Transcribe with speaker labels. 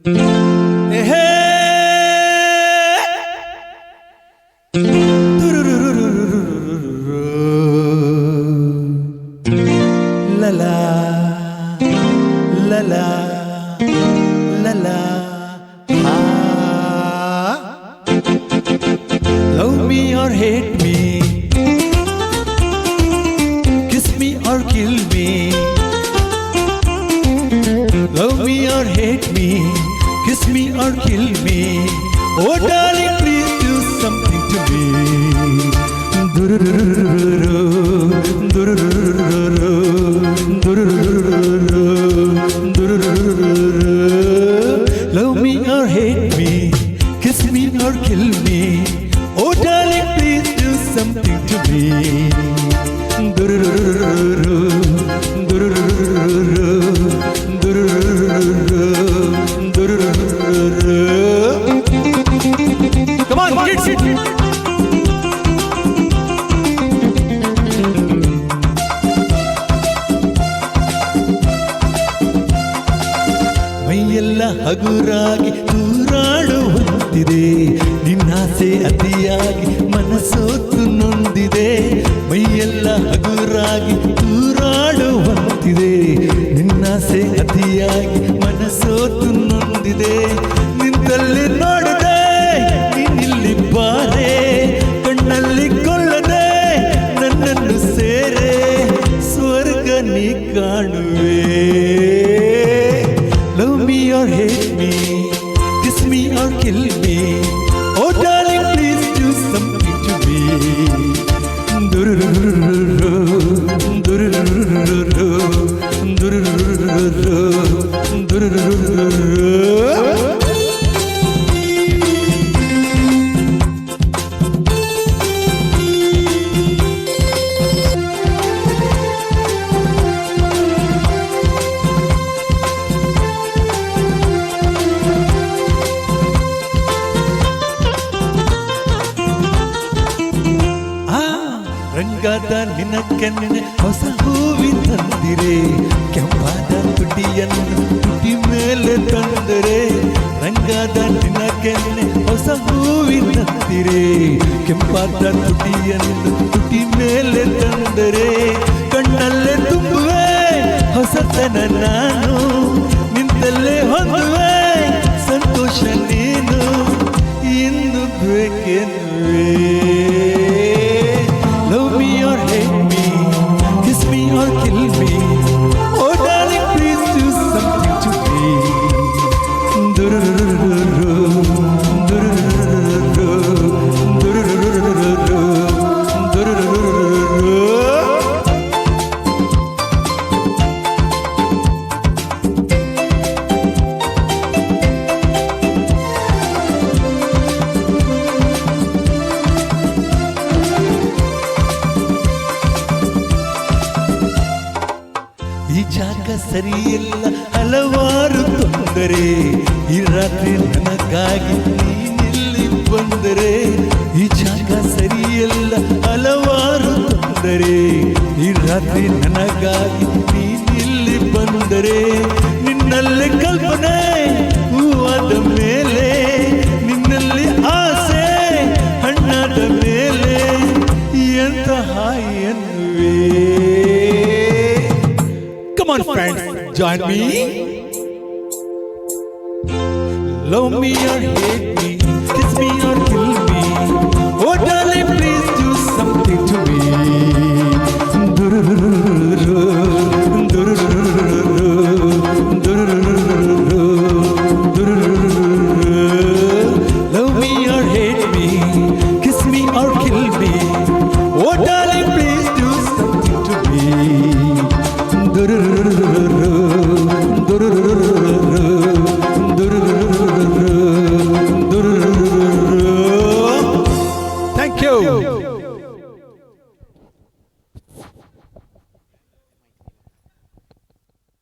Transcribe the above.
Speaker 1: La la la la la la Love me or hate me, kiss me or kill me. Love me or hate me, kiss me or kill me. Oh darling, please do something to me. Love me or hate me, kiss me or kill me. Oh darling, please do something to me. Come on, kids! ಮೈಯೆಲ್ಲ ಹಗುರಾಗಿ ತೂರಾಡುವಂತಿದೆ, ನಿನ್ನಾಸೆ ಅತಿಯಾಗಿ ಮನಸೋತು ನೊಂದಿದೆ. ಮೈಯೆಲ್ಲ ಹಗುರಾಗಿ ತೂರಾಡುವಂತಿದೆ, ನಿನ್ನಾಸೆ ಅತಿಯಾಗಿ ಮನಸೋತು ನೊಂದಿದೆ. ನಿಂತಲ್ಲಿ ನೋಡದೆ ನೀನಿಲ್ಲಿ ಬಾರೆ, ಕಣ್ಣಲ್ಲಿ ಕೊಲ್ಲದೆ ನನ್ನನ್ನು ಸೇರೆ, ಸ್ವರ್ಗ ನೀ ಕಾಣುವೆ. Love me or hate me, kiss me or kill me. Oh darling, please do something to me. ರಂಗಾದ ನಿನ್ನ ಕೆನ್ನೆ ಹೊಸ ಹೂವಿ ತಂದಿರೆ, ಕೆಂಪಾದ ತುಟಿಯನ್ನು ತುಟಿ ಮೇಲೆ ತಂದರೆ. ರಂಗಾದ ನಿನ್ನ ಕೆನ್ನೆ ಹೊಸ ಹೂವಿ ತಂದಿರೆ, ಕೆಂಪಾದ ತುಟಿಯನ್ನು ತುಟಿ ಮೇಲೆ ತಂದರೆ. ಕಣ್ಣಲ್ಲೇ ತುಂಬುವೆ ಹೊಸತನ ನಾನು, ನಿಂತಲ್ಲೇ ಹೊಂದುವೆ ಸಂತೋಷ ನೀನು. ಇನ್ನು ಬೇಕೆನ್ನುವೆ. Love me or hate me, kiss me or kill me. Oh darling, please do something to me. ಈ ಜಾಗ ಸರಿಯಿಲ್ಲ, ಹಲವಾರು ತೊಂದರೆ. ಈ ರಾತ್ರಿ ನನಗಾಗಿ ನೀನಿಲ್ಲಿ ಬಂದರೆ. ಈ ಜಾಗ ಸರಿಯಿಲ್ಲ, ಹಲವಾರು ತೊಂದರೆ. ಈ ರಾತ್ರಿ ನನಗಾಗಿ ನೀನಿಲ್ಲಿ ಬಂದರೆ. ನಿನ್ನಲ್ಲಿ ಕಲ್ಪನೆ ಹೂವಾದ ಮೇಲೆ, ನಿನ್ನಲ್ಲಿ ಆಸೆ ಹಣ್ಣಾದ ಮೇಲೆ, ಎಂತ ಹಾಯಿ ಎನ್ನುವೆ. Come on friends, join me. Love me or hate me, kiss me or kill me. Oh darling, please do something to me.